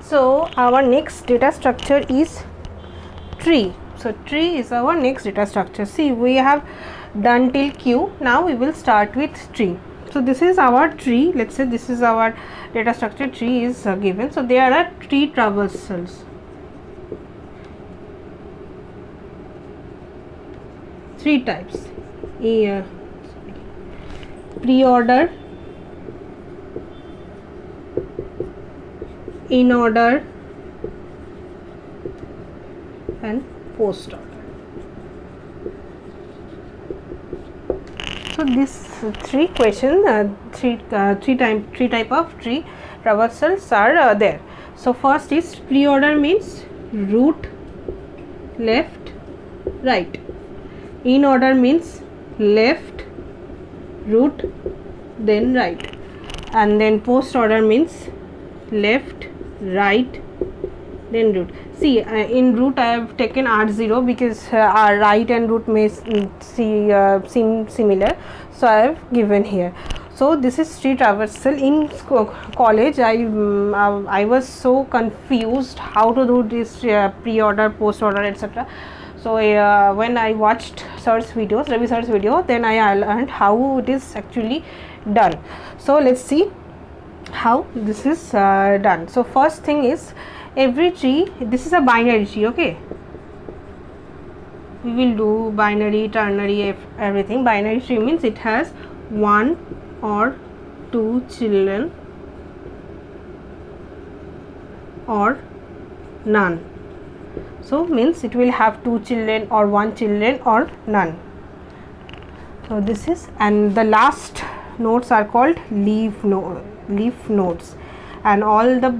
So our next data structure is tree. So tree is our next data structure. See, we have done till Q. Now we will start with tree. So this is our tree. Let's say this is our data structure. Tree is given. So there are tree traversals. Three types: pre-order, in order, and post order. So these three questions, three type of tree traversals are there. So first is pre-order, means root, left, right. In order means left, root, then right. And then post order means left, right, then root. See, in root I have taken R0 because our right and root may seem similar, so I have given here. So this is tree traversal. In college I was so confused how to do this pre-order, post-order, etc. So when I watched Sir's videos, Ravi Sir's video, then I learned how it is actually done. So let's see how this is done. So first thing is, every tree, this is a binary tree, okay. We will do binary, ternary, everything. Binary tree means it has one or two children or none. So means it will have two children or one children or none. So this is, and the last nodes are called leaf nodes, and all the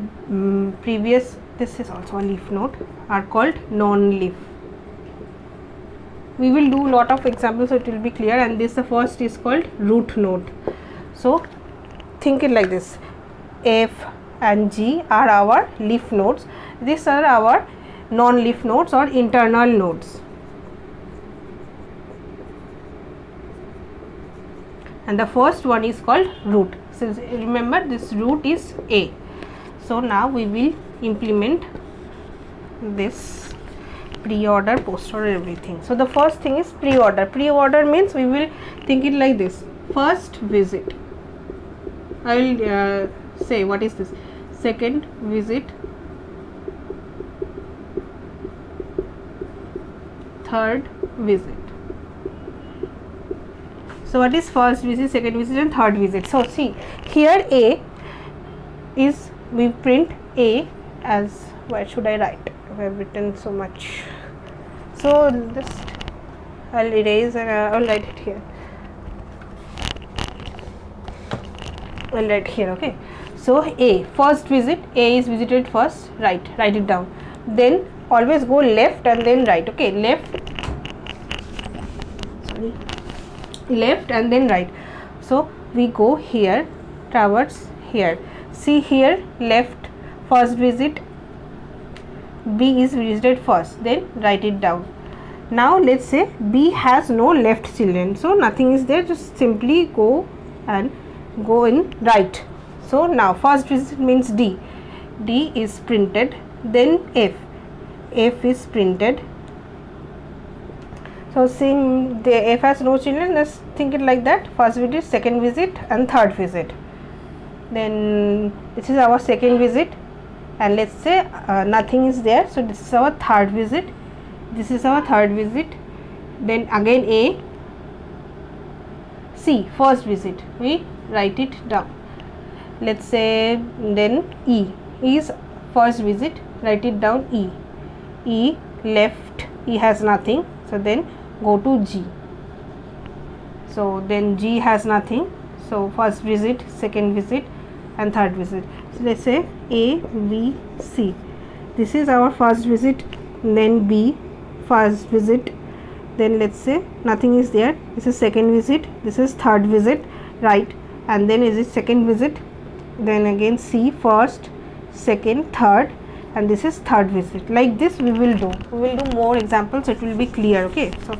previous, this is also a leaf node, are called non-leaf. We will do lot of examples so it will be clear. And this, the first is called root node. So think it like this: F and G are our leaf nodes. These are our non-leaf nodes or internal nodes. And the first one is called root. So remember, this root is A. So now we will implement this pre-order, post-order, everything. So the first thing is pre-order. Pre-order means we will think it like this: first visit. I will say what is this: second visit, third visit. So what is first visit, second visit, and third visit? So see, here A is, we print A as, where should I write? I have written so much. So just I'll erase and I'll write it here. I'll write here, okay. So A, first visit, A is visited first, write it down. Then always go left and then right, okay. Left and then right. So we go here, traverse here. See here, left, first visit, B is visited first, then write it down. Now let's say B has no left children, so nothing is there, just simply go and go in right. So now first visit means D is printed, then F is printed. So seeing the F has no children, let's think it like that: first visit, second visit, and third visit. Then this is our second visit, and let's say nothing is there, so this is our third visit, this is our third visit. Then again A, C, first visit, we write it down. Let's say then E is first visit, write it down, E left, E has nothing, so then go to G. So then G has nothing, so first visit, second visit, and third visit. So let's say A, B, C. This is our first visit, then B, first visit, then let's say nothing is there, this is second visit, this is third visit, right, and then is it second visit, then again C, first, second, third, and this is third visit. Like this we will do more examples, it will be clear, okay. So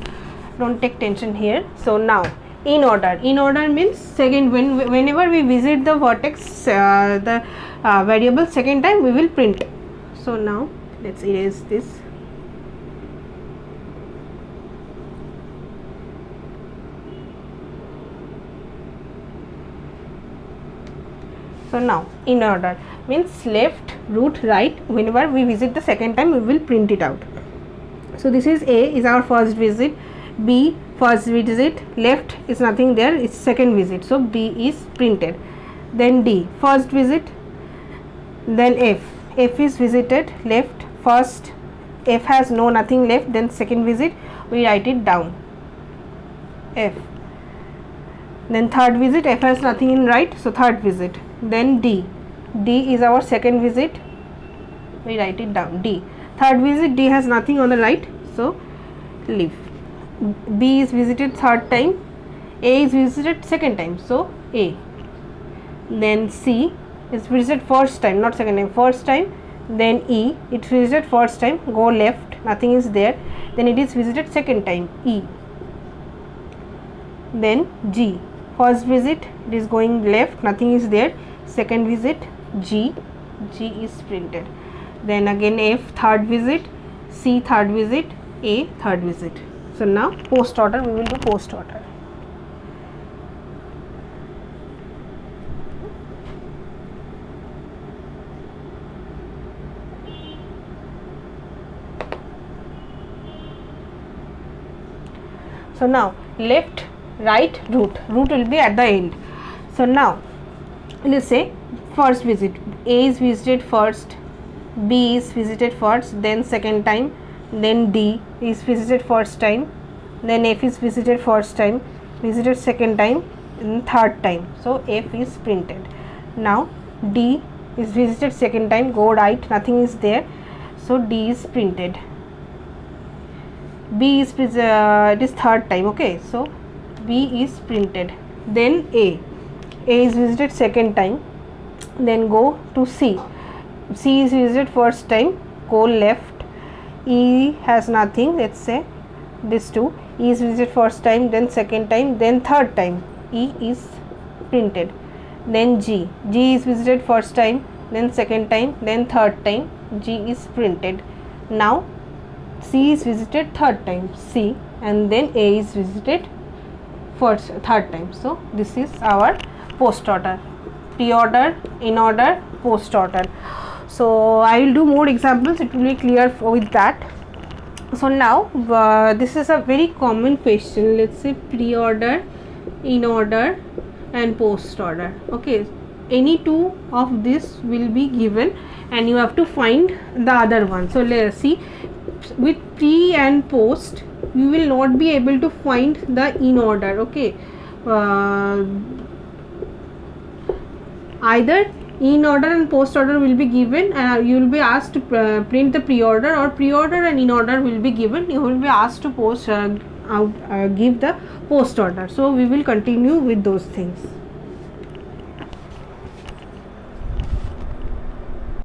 don't take tension here. So now in order means second, whenever we visit the vertex, the variable second time, we will print So now let's erase this. So now in order means left, root, right. Whenever we visit the second time, we will print it out. So this is A is our first visit, B first visit, left is nothing there, it's second visit, so B is printed. Then D first visit, then F is visited, left first, F has no nothing left, then second visit we write it down, F. Then third visit, F has nothing in right, so third visit. Then D is our second visit, we write it down, D. Third visit, D has nothing on the right, so leave. B is visited third time, A is visited second time, so A. Then C is visited first time, not second time, first time. Then E, it visited first time, go left, nothing is there, then it is visited second time, E. Then G, first visit, it is going left, nothing is there, second visit, G is printed. Then again F third visit, C third visit, A third visit. So now post order, we will do post order. So now left, right, root will be at the end. So now let's say first visit, A is visited first, B is visited first, then second time, then D is visited first time, then F is visited first time, visited second time, and third time, so F is printed. Now D is visited second time, go right, nothing is there, so D is printed. B is it is third time, okay, so B is printed. Then A is visited second time, then go to C is visited first time, go left, E has nothing, let's say this two, E is visited first time, then second time, then third time, E is printed. Then G is visited first time, then second time, then third time, G is printed. Now C is visited third time, C, and then A is visited third time. So this is our post order, pre-order, in order, post order. So I will do more examples, it will be clear with that. So now this is a very common question, let's say pre-order, in order and post order. Okay, any two of this will be given and you have to find the other one. So let's see, with pre and post you will not be able to find the in order. Okay, either in order and post order will be given, you will be asked to print the pre-order, or pre-order and in order will be given, you will be asked to give the post order. So we will continue with those things.